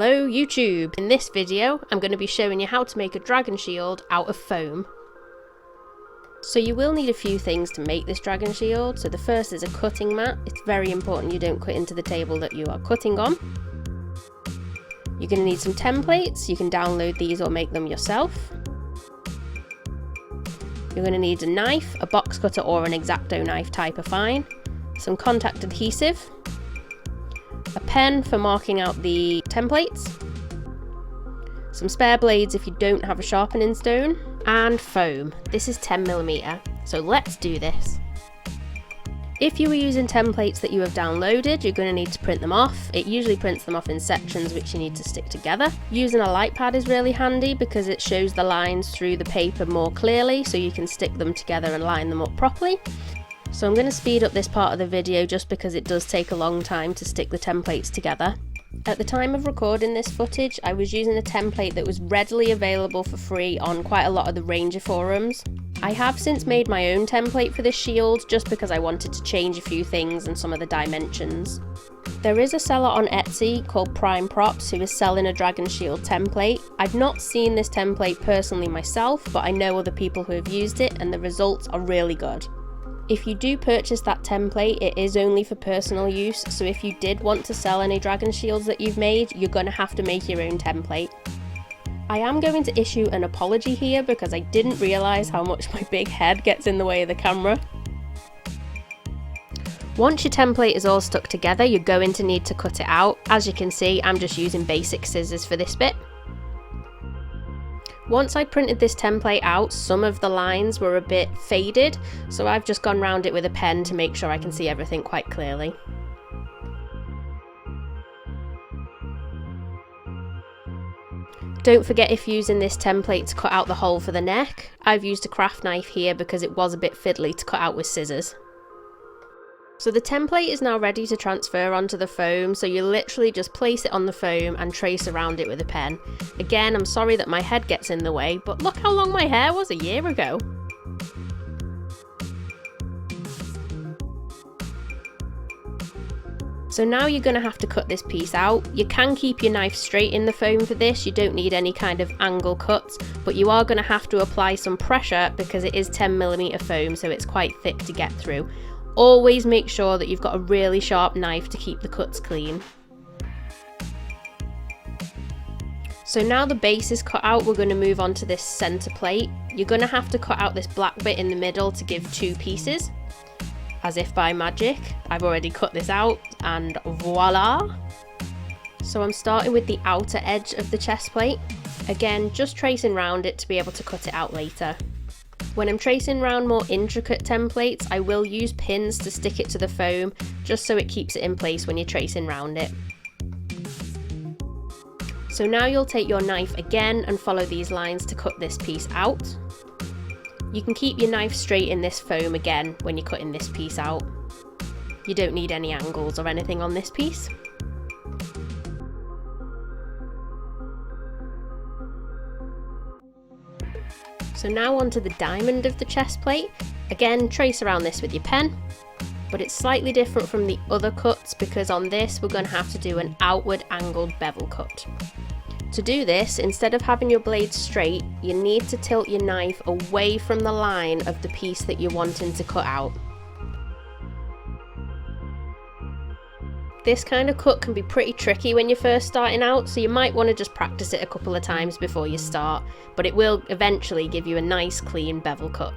Hello YouTube! In this video I'm going to be showing you how to make a dragon shield out of foam. So you will need a few things to make this dragon shield. So the first is a cutting mat. It's very important you don't cut into the table that you are cutting on. You're going to need some templates. You can download these or make them yourself. You're going to need a knife, a box cutter or an X-Acto knife type are fine, some contact adhesive, a pen for marking out the templates, some spare blades if you don't have a sharpening stone, and foam. This is 10mm, so let's do this. If you were using templates that you have downloaded, you're going to need to print them off. It usually prints them off in sections which you need to stick together. Using a light pad is really handy because it shows the lines through the paper more clearly, so you can stick them together and line them up properly. So I'm going to speed up this part of the video just because it does take a long time to stick the templates together. At the time of recording this footage, I was using a template that was readily available for free on quite a lot of the Ranger forums. I have since made my own template for this shield just because I wanted to change a few things and some of the dimensions. There is a seller on Etsy called Prime Props who is selling a dragon shield template. I've not seen this template personally myself, but I know other people who have used it and the results are really good. If you do purchase that template, it is only for personal use, so if you did want to sell any dragon shields that you've made, you're going to have to make your own template. I am going to issue an apology here because I didn't realise how much my big head gets in the way of the camera. Once your template is all stuck together, you're going to need to cut it out. As you can see, I'm just using basic scissors for this bit. Once I printed this template out, some of the lines were a bit faded, so I've just gone round it with a pen to make sure I can see everything quite clearly. Don't forget, if using this template, to cut out the hole for the neck. I've used a craft knife here because it was a bit fiddly to cut out with scissors. So the template is now ready to transfer onto the foam, so you literally just place it on the foam and trace around it with a pen. Again, I'm sorry that my head gets in the way, but look how long my hair was a year ago. So now you're going to have to cut this piece out. You can keep your knife straight in the foam for this, you don't need any kind of angle cuts, but you are going to have to apply some pressure because it is 10mm foam, so it's quite thick to get through. Always make sure that you've got a really sharp knife to keep the cuts clean. So now the base is cut out, we're going to move on to this centre plate. You're going to have to cut out this black bit in the middle to give two pieces. As if by magic, I've already cut this out and voila! So I'm starting with the outer edge of the chest plate. Again, just tracing round it to be able to cut it out later. When I'm tracing around more intricate templates, I will use pins to stick it to the foam, just so it keeps it in place when you're tracing round it. So now you'll take your knife again and follow these lines to cut this piece out. You can keep your knife straight in this foam again when you're cutting this piece out. You don't need any angles or anything on this piece. So now onto the diamond of the chest plate. Again, trace around this with your pen, but it's slightly different from the other cuts because on this we're going to have to do an outward angled bevel cut. To do this, instead of having your blade straight, you need to tilt your knife away from the line of the piece that you're wanting to cut out. This kind of cut can be pretty tricky when you're first starting out, so you might want to just practice it a couple of times before you start, but it will eventually give you a nice clean bevel cut.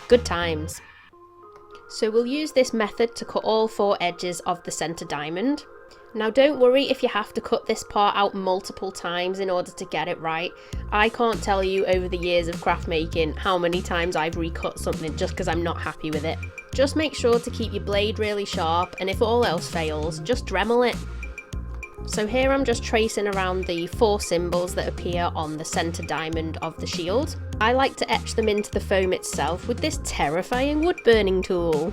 Good times. So we'll use this method to cut all four edges of the centre diamond. Now don't worry if you have to cut this part out multiple times in order to get it right. I can't tell you over the years of craft making how many times I've recut something just because I'm not happy with it. Just make sure to keep your blade really sharp, and if all else fails, just Dremel it. So here I'm just tracing around the four symbols that appear on the centre diamond of the shield. I like to etch them into the foam itself with this terrifying wood burning tool.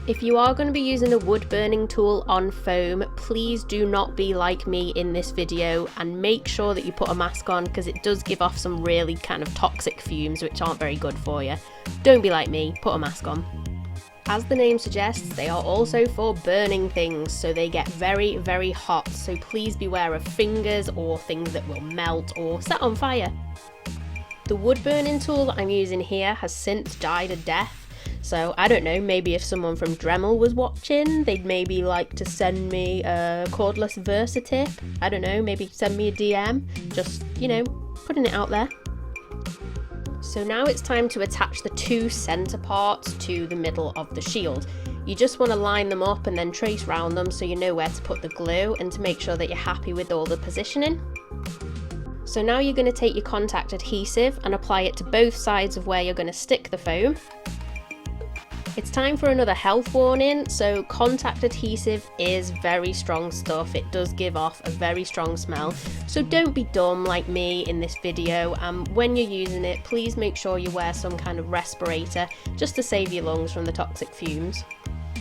If you are going to be using a wood burning tool on foam, please do not be like me in this video and make sure that you put a mask on because it does give off some really kind of toxic fumes which aren't very good for you. Don't be like me, put a mask on. As the name suggests, they are also for burning things, so they get very, very hot, so please beware of fingers or things that will melt or set on fire. The wood burning tool that I'm using here has since died a death, so I don't know, maybe if someone from Dremel was watching, they'd maybe like to send me a cordless Versa tip. I don't know, maybe send me a DM, just, you know, putting it out there. So now it's time to attach the two centre parts to the middle of the shield. You just want to line them up and then trace round them so you know where to put the glue and to make sure that you're happy with all the positioning. So now you're going to take your contact adhesive and apply it to both sides of where you're going to stick the foam. It's time for another health warning. So contact adhesive is very strong stuff. It does give off a very strong smell. So don't be dumb like me in this video. When you're using it, please make sure you wear some kind of respirator just to save your lungs from the toxic fumes.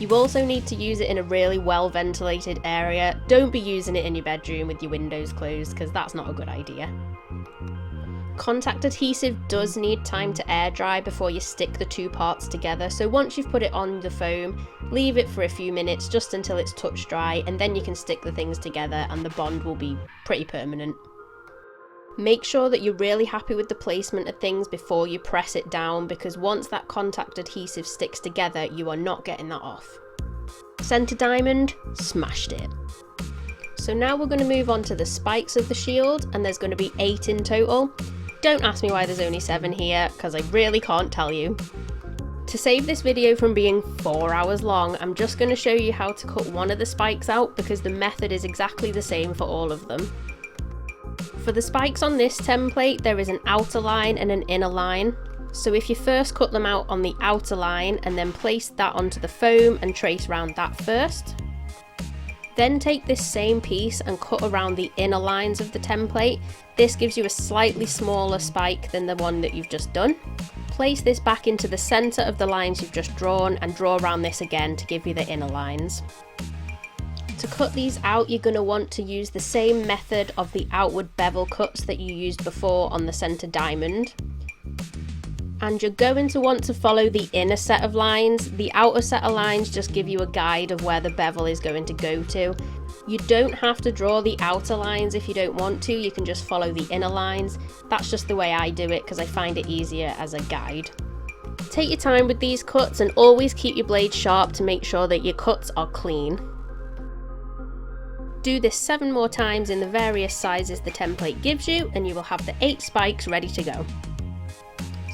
You also need to use it in a really well ventilated area. Don't be using it in your bedroom with your windows closed because that's not a good idea. Contact adhesive does need time to air dry before you stick the two parts together, so once you've put it on the foam, leave it for a few minutes just until it's touch dry, and then you can stick the things together and the bond will be pretty permanent. Make sure that you're really happy with the placement of things before you press it down, because once that contact adhesive sticks together, you are not getting that off. Centre diamond, smashed it. So now we're going to move on to the spikes of the shield, and there's going to be 8 in total. Don't ask me why there's only 7 here, because I really can't tell you. To save this video from being 4 hours long, I'm just going to show you how to cut one of the spikes out because the method is exactly the same for all of them. For the spikes on this template, there is an outer line and an inner line. So if you first cut them out on the outer line and then place that onto the foam and trace around that first. Then take this same piece and cut around the inner lines of the template. This gives you a slightly smaller spike than the one that you've just done. Place this back into the centre of the lines you've just drawn and draw around this again to give you the inner lines. To cut these out, you're going to want to use the same method of the outward bevel cuts that you used before on the centre diamond. And you're going to want to follow the inner set of lines. The outer set of lines just give you a guide of where the bevel is going to go to. You don't have to draw the outer lines if you don't want to, you can just follow the inner lines. That's just the way I do it because I find it easier as a guide. Take your time with these cuts and always keep your blade sharp to make sure that your cuts are clean. Do this 7 more times in the various sizes the template gives you and you will have the 8 spikes ready to go.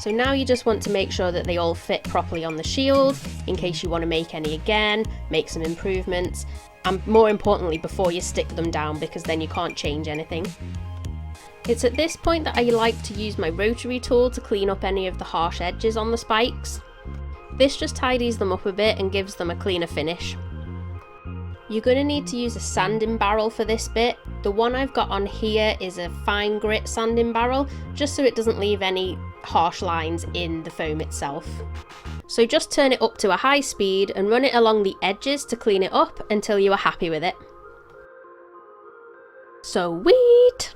So now you just want to make sure that they all fit properly on the shield, in case you want to make any again, make some improvements, and more importantly before you stick them down because then you can't change anything. It's at this point that I like to use my rotary tool to clean up any of the harsh edges on the spikes. This just tidies them up a bit and gives them a cleaner finish. You're going to need to use a sanding barrel for this bit. The one I've got on here is a fine grit sanding barrel, just so it doesn't leave any harsh lines in the foam itself. So just turn it up to a high speed and run it along the edges to clean it up until you are happy with it. Sweet!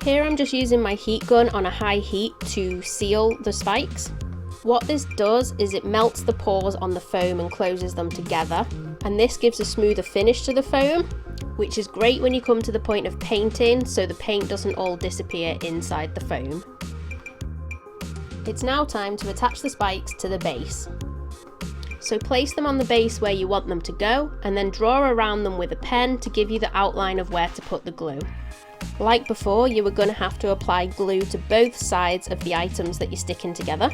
Here I'm just using my heat gun on a high heat to seal the spikes. What this does is it melts the pores on the foam and closes them together, and this gives a smoother finish to the foam, which is great when you come to the point of painting so the paint doesn't all disappear inside the foam. It's now time to attach the spikes to the base. So place them on the base where you want them to go and then draw around them with a pen to give you the outline of where to put the glue. Like before, you are going to have to apply glue to both sides of the items that you're sticking together.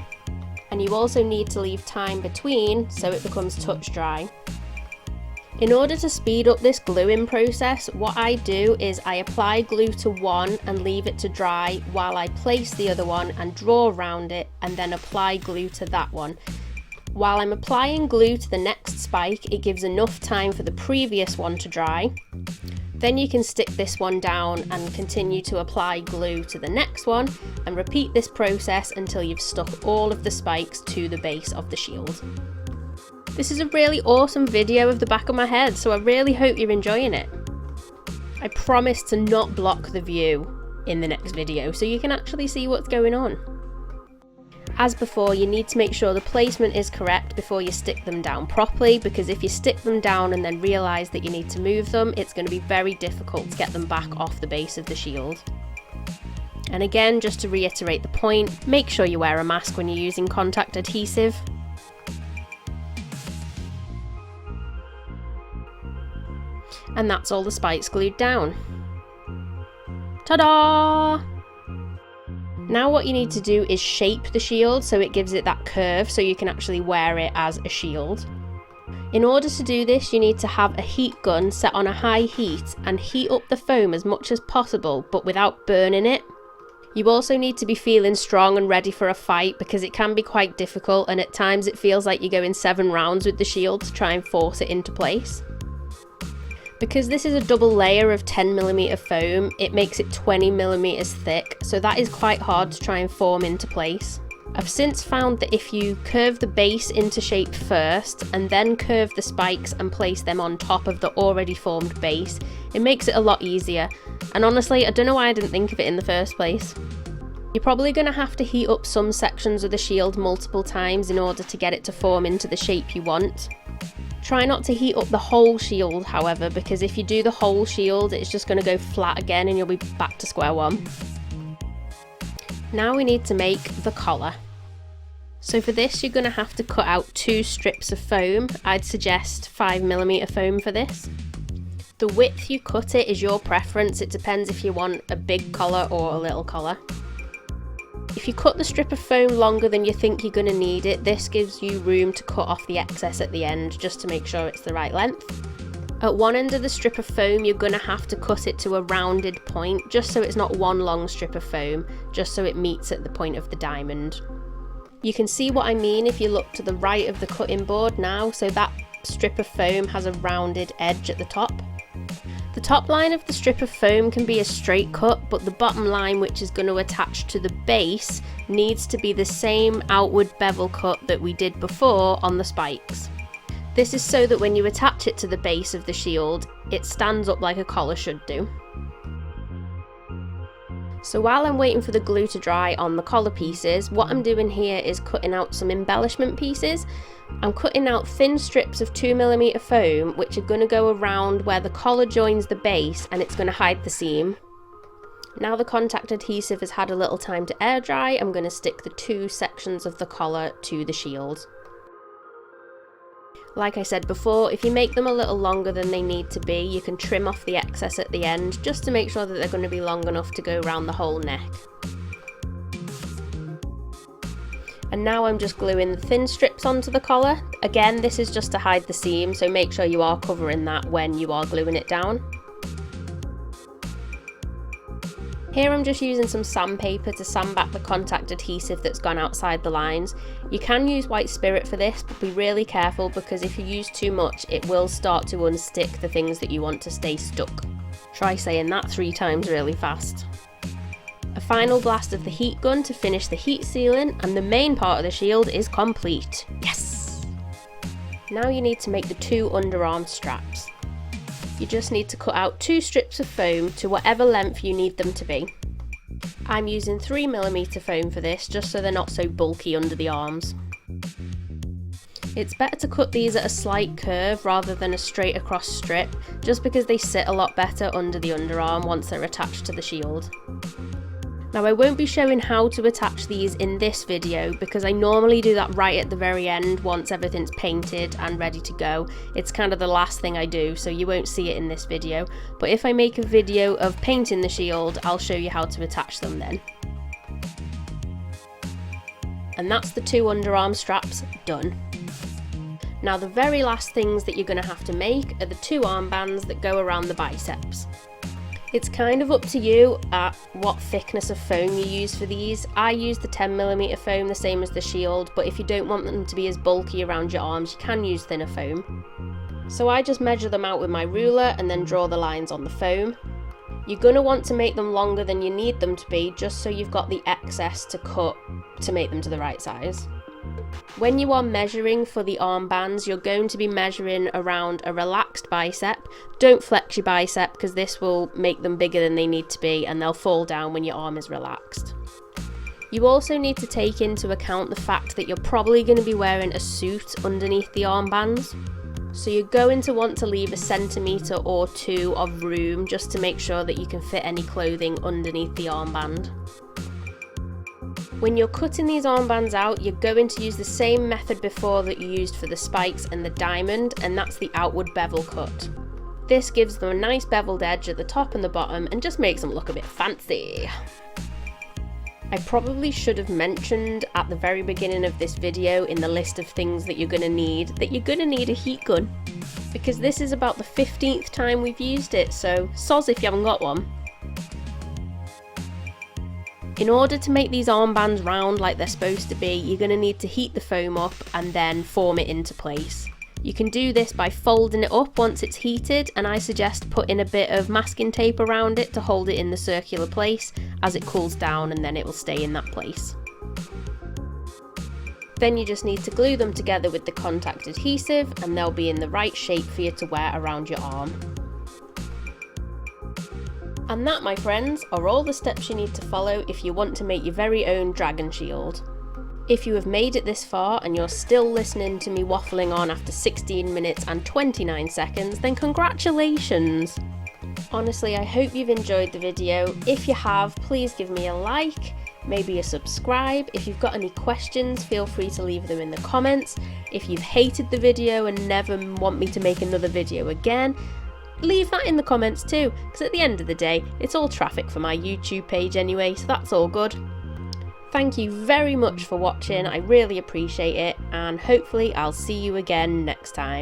And you also need to leave time between so it becomes touch dry. In order to speed up this gluing process, what I do is I apply glue to one and leave it to dry while I place the other one and draw around it and then apply glue to that one. While I'm applying glue to the next spike, it gives enough time for the previous one to dry. Then you can stick this one down and continue to apply glue to the next one and repeat this process until you've stuck all of the spikes to the base of the shield. This is a really awesome video of the back of my head, so I really hope you're enjoying it. I promise to not block the view in the next video so you can actually see what's going on. As before, you need to make sure the placement is correct before you stick them down properly, because if you stick them down and then realise that you need to move them, it's going to be very difficult to get them back off the base of the shield. And again, just to reiterate the point, make sure you wear a mask when you're using contact adhesive. And that's all the spikes glued down. Ta-da! Now what you need to do is shape the shield so it gives it that curve so you can actually wear it as a shield. In order to do this, you need to have a heat gun set on a high heat and heat up the foam as much as possible, but without burning it. You also need to be feeling strong and ready for a fight, because it can be quite difficult and at times it feels like you're going 7 rounds with the shield to try and force it into place. Because this is a double layer of 10mm foam, it makes it 20mm thick, so that is quite hard to try and form into place. I've since found that if you curve the base into shape first and then curve the spikes and place them on top of the already formed base, it makes it a lot easier. And honestly, I don't know why I didn't think of it in the first place. You're probably going to have to heat up some sections of the shield multiple times in order to get it to form into the shape you want. Try not to heat up the whole shield, however, because if you do the whole shield, it's just going to go flat again and you'll be back to square one. Now we need to make the collar. So for this, you're going to have to cut out 2 strips of foam. I'd suggest 5mm foam for this. The width you cut it is your preference. It depends if you want a big collar or a little collar. If you cut the strip of foam longer than you think you're going to need it, this gives you room to cut off the excess at the end, just to make sure it's the right length. At one end of the strip of foam, you're going to have to cut it to a rounded point, just so it's not one long strip of foam, just so it meets at the point of the diamond. You can see what I mean if you look to the right of the cutting board now, so that strip of foam has a rounded edge at the top. The top line of the strip of foam can be a straight cut, but the bottom line, which is going to attach to the base, needs to be the same outward bevel cut that we did before on the spikes. This is so that when you attach it to the base of the shield, it stands up like a collar should do. So while I'm waiting for the glue to dry on the collar pieces, what I'm doing here is cutting out some embellishment pieces. I'm cutting out thin strips of 2mm foam, which are going to go around where the collar joins the base, and it's going to hide the seam. Now the contact adhesive has had a little time to air dry, I'm going to stick the 2 sections of the collar to the shield. Like I said before, if you make them a little longer than they need to be, you can trim off the excess at the end, just to make sure that they're going to be long enough to go around the whole neck. And now I'm just gluing the thin strips onto the collar. Again, this is just to hide the seam, so make sure you are covering that when you are gluing it down. Here I'm just using some sandpaper to sand back the contact adhesive that's gone outside the lines. You can use white spirit for this, but be really careful, because if you use too much, it will start to unstick the things that you want to stay stuck. Try saying that 3 times really fast. A final blast of the heat gun to finish the heat sealing, and the main part of the shield is complete. Yes! Now you need to make the 2 underarm straps. You just need to cut out 2 strips of foam to whatever length you need them to be. I'm using 3mm foam for this, just so they're not so bulky under the arms. It's better to cut these at a slight curve rather than a straight across strip, just because they sit a lot better under the underarm once they're attached to the shield. Now I won't be showing how to attach these in this video, because I normally do that right at the very end once everything's painted and ready to go. It's kind of the last thing I do, so you won't see it in this video. But if I make a video of painting the shield, I'll show you how to attach them then. And that's the 2 underarm straps done. Now the very last things that you're going to have to make are the 2 armbands that go around the biceps. It's kind of up to you at what thickness of foam you use for these. I use the 10mm foam, the same as the shield, but if you don't want them to be as bulky around your arms, you can use thinner foam. So I just measure them out with my ruler and then draw the lines on the foam. You're going to want to make them longer than you need them to be, just so you've got the excess to cut to make them to the right size. When you are measuring for the armbands, you're going to be measuring around a relaxed bicep. Don't flex your bicep, because this will make them bigger than they need to be and they'll fall down when your arm is relaxed. You also need to take into account the fact that you're probably going to be wearing a suit underneath the armbands. So you're going to want to leave a centimetre or two of room just to make sure that you can fit any clothing underneath the armband. When you're cutting these armbands out, you're going to use the same method before that you used for the spikes and the diamond, and that's the outward bevel cut. This gives them a nice beveled edge at the top and the bottom and just makes them look a bit fancy. I probably should have mentioned at the very beginning of this video in the list of things that you're going to need a heat gun, because this is about the 15th time we've used it, so soz if you haven't got one. In order to make these armbands round like they're supposed to be, you're going to need to heat the foam up and then form it into place. You can do this by folding it up once it's heated, and I suggest putting a bit of masking tape around it to hold it in the circular place as it cools down, and then it will stay in that place. Then you just need to glue them together with the contact adhesive, and they'll be in the right shape for you to wear around your arm. And that, my friends, are all the steps you need to follow if you want to make your very own dragon shield. If you have made it this far and you're still listening to me waffling on after 16 minutes and 29 seconds, then congratulations! Honestly, I hope you've enjoyed the video. If you have, please give me a like, maybe a subscribe. If you've got any questions, feel free to leave them in the comments. If you've hated the video and never want me to make another video again, leave that in the comments too, because at the end of the day, it's all traffic for my YouTube page anyway, so that's all good. Thank you very much for watching, I really appreciate it, and hopefully I'll see you again next time.